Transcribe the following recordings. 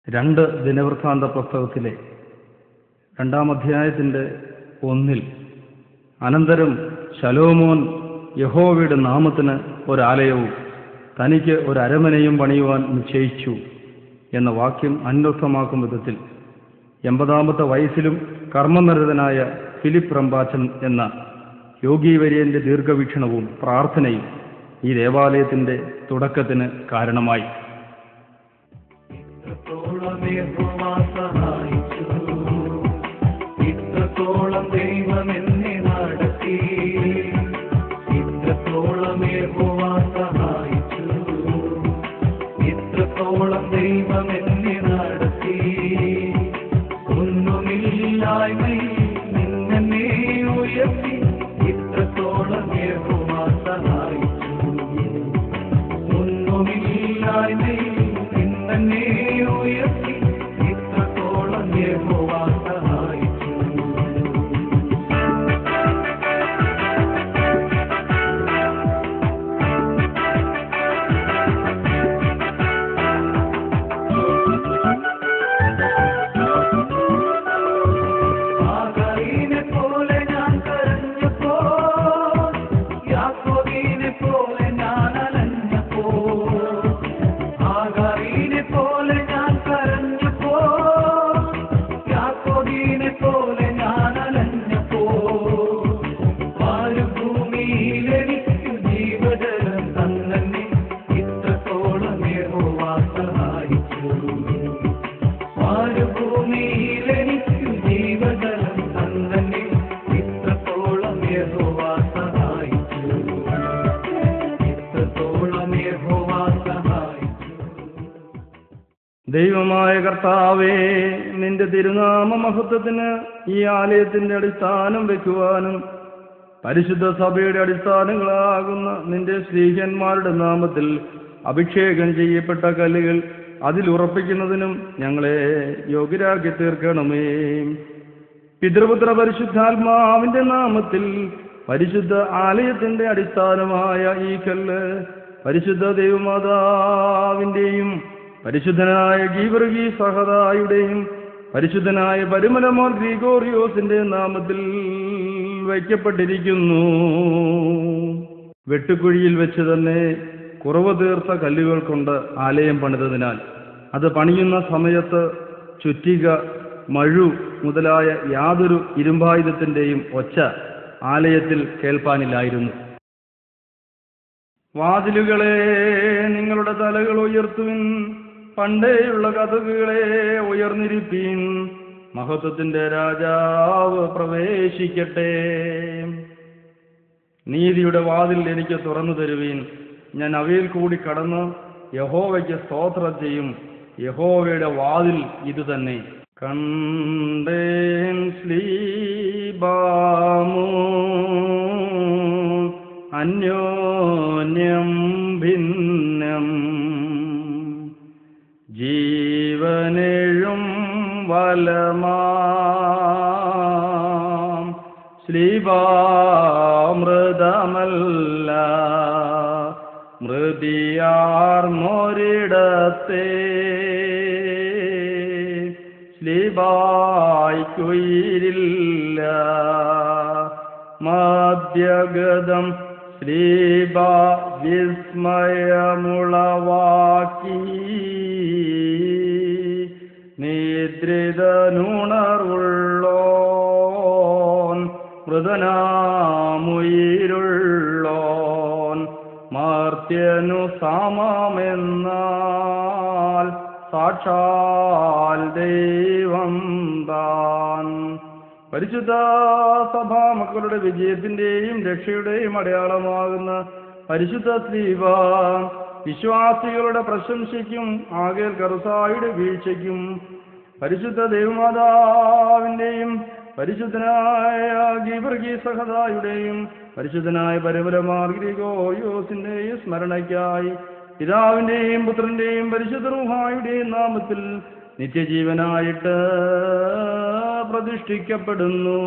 രണ്ട് ദിനവൃത്താന്ത പുസ്തകത്തിലെ 2-ാം അധ്യായത്തിൻ്റെ 1 അനന്തരം ശലോമോൻ യഹോവയുടെ നാമത്തിന് ഒരാലയവും തനിക്ക് ഒരരമനയും പണിയുവാൻ നിശ്ചയിച്ചു എന്ന വാക്യം അന്വർത്ഥമാക്കും വിധത്തിൽ 80-ാമത്തെ വയസ്സിലും കർമ്മനിരതനായ ഫിലിപ്പ് റമ്പാച്ചൻ എന്ന യോഗീവര്യന്റെ ദീർഘവീക്ഷണവും പ്രാർത്ഥനയും ഈ ദേവാലയത്തിന്റെ തുടക്കത്തിന് കാരണമായി. ഇത്രത്തോളം ദൈവം എന്നെ നടത്തി, ഇത്രത്തോളം യഹോവ സഹായിച്ചു, ഇത്രത്തോളം ദൈവം എന്നെ നടത്തി. ഒന്നുമില്ലായ്മയിൽ നിന്നെ ഉയർത്തി, ഇത്രത്തോളം യഹോവ സഹായിച്ചു. ഒന്നുമില്ലായ്മയിൽ നിന്നെ ഉയർത്തി, ഇത്രത്തോളം യഹോവ സഹായിച്ചു. ആഗാരിനെ പോലെ ഞാൻ കരഞ്ഞപ്പോൾ, യാക്കോബിനെ പോലെ ഞാൻ അലഞ്ഞപ്പോൾ. ആഗാരിനെ പോലെ ഞാൻ കരഞ്ഞപ്പോൾ, യാക്കോബിനെ പോലെ ഞാൻ അലഞ്ഞപ്പോൾ. വാരുഭൂമിയിലെനിക്കു ജീവജലം തന്നെ, ഇത്രത്തോളം യഹോവ സഹായിച്ചു. വാരുഭൂമിയിലെനിക്കു ജീവജലം തന്നെ, ഇത്രത്തോളം യഹോവ സഹായിച്ചു. ഇത്രത്തോളം യഹോവ സഹായിച്ചു. ദൈവമായ കർത്താവേ, നിന്റെ തിരുനാമ മഹത്വത്തിന് ഈ ആലയത്തിന്റെ അടിസ്ഥാനം വയ്ക്കുവാനും പരിശുദ്ധ സഭയുടെ അടിസ്ഥാനങ്ങളാകുന്ന നിന്റെ സ്ത്രീഹന്മാരുടെ നാമത്തിൽ അഭിഷേകം ചെയ്യപ്പെട്ട കല്ലുകൾ അതിലുറപ്പിക്കുന്നതിനും ഞങ്ങളെ യോഗ്യരാക്കി തീർക്കണമേ. പിതൃപുത്ര പരിശുദ്ധാത്മാവിന്റെ നാമത്തിൽ പരിശുദ്ധ ആലയത്തിന്റെ അടിസ്ഥാനമായ ഈ കല്ല് പരിശുദ്ധ ദൈവമാതാവിന്റെയും പരിശുദ്ധനായ ഗീവർഗീ സഹദായുടെയും പരിശുദ്ധനായ പരിമലമോർ ഗ്രിഗോറിയോസിന്റെ നാമത്തിൽ വയ്ക്കപ്പെട്ടിരിക്കുന്നു. വെട്ടുകുഴിയിൽ വെച്ച് തന്നെ കുറവ് തീർത്ത കല്ലുകൾ കൊണ്ട് ആലയം പണിതതിനാൽ അത് പണിയുന്ന സമയത്ത് ചുറ്റിക, മഴു മുതലായ യാതൊരു ഇരുമ്പായുധത്തിന്റെയും ഒച്ച ആലയത്തിൽ കേൾപ്പാനില്ലായിരുന്നു. വാതിലുകളെ നിങ്ങളുടെ തലകൾ ഉയർത്തുവിൻ, പണ്ടേയുള്ള കതകുകളെ ഉയർന്നിരിപ്പീൻ, മഹത്വത്തിന്റെ രാജാവ് പ്രവേശിക്കട്ടെ. നീതിയുടെ വാതിൽ എനിക്ക് തുറന്നു തരുവീൻ, ഞാൻ അവയിൽ കൂടി കടന്ന് യഹോവയ്ക്ക് സ്തോത്രം ചെയ്യും. യഹോവയുടെ വാതിൽ ഇതുതന്നെ. കണ്ടേൻ ശ്ലീബാമോ അന്യോന്യം ഭിന്നം, ജീവനെഴും വലമാം ശ്ലീബാമൃതമല്ല, മൃതിയാർന്നൊരിടത്തെ ശ്ലീബായ്ക്കുയിരില്ല. മധ്യഗതം ശ്ലീബ വിസ്മയമുളവാക്കി, നിദ്രിതനുണർവുള്ളോൻ മൃതനാമുയിരുള്ളോൻ, മർത്യനു സമമെന്നാൽ സാക്ഷാൽ ദൈവം താൻ. പരിശുദ്ധ സഭാ മക്കളുടെ വിജയത്തിന്റെയും രക്ഷയുടെയും അടയാളമാകുന്ന പരിശുദ്ധ സ്ലീബ വിശ്വാസികളുടെ പ്രശംസയ്ക്കും ആകേൽ കറുസായുടെ വീഴ്ചയ്ക്കും പരിശുദ്ധ ദൈവമാതാവിന്റെയും പരിശുദ്ധനായ ഗീവർഗീ സഹദായുടെയും പരിശുദ്ധനായ പരിമലമാർ ഗ്രിഗോറിയോസിന്റെയും സ്മരണയ്ക്കായി പിതാവിന്റെയും പുത്രന്റെയും പരിശുദ്ധ റൂഹായുടെയും നാമത്തിൽ നിത്യജീവനായിട്ട് പ്രതിഷ്ഠിക്കപ്പെടുന്നു.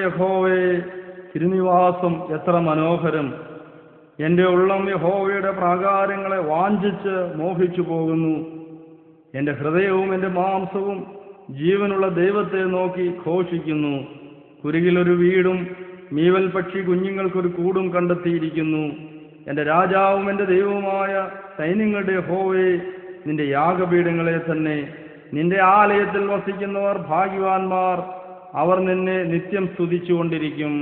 യഹോവേ, തിരുനിവാസം എത്ര മനോഹരം! എൻ്റെ ഉള്ളം യഹോവയുടെ പ്രാകാരങ്ങളെ വാഞ്ചിച്ച് മോഹിച്ചു പോകുന്നു. എൻ്റെ ഹൃദയവും എൻ്റെ മാംസവും ജീവനുള്ള ദൈവത്തെ നോക്കി ഘോഷിക്കുന്നു. കുരുകിലൊരു വീടും മീവൽ പക്ഷി കുഞ്ഞുങ്ങൾക്കൊരു കൂടും കണ്ടെത്തിയിരിക്കുന്നു. എൻ്റെ രാജാവും എൻ്റെ ദൈവവുമായ സൈന്യങ്ങളുടെ യഹോവേ, നിന്റെ യാഗപീഠങ്ങളെ തന്നെ. നിന്റെ ആലയത്തിൽ വസിക്കുന്നവർ ഭാഗ്യവാന്മാർ, അവർ നിന്നെ നിത്യം സ്തുതിച്ചുകൊണ്ടിരിക്കും.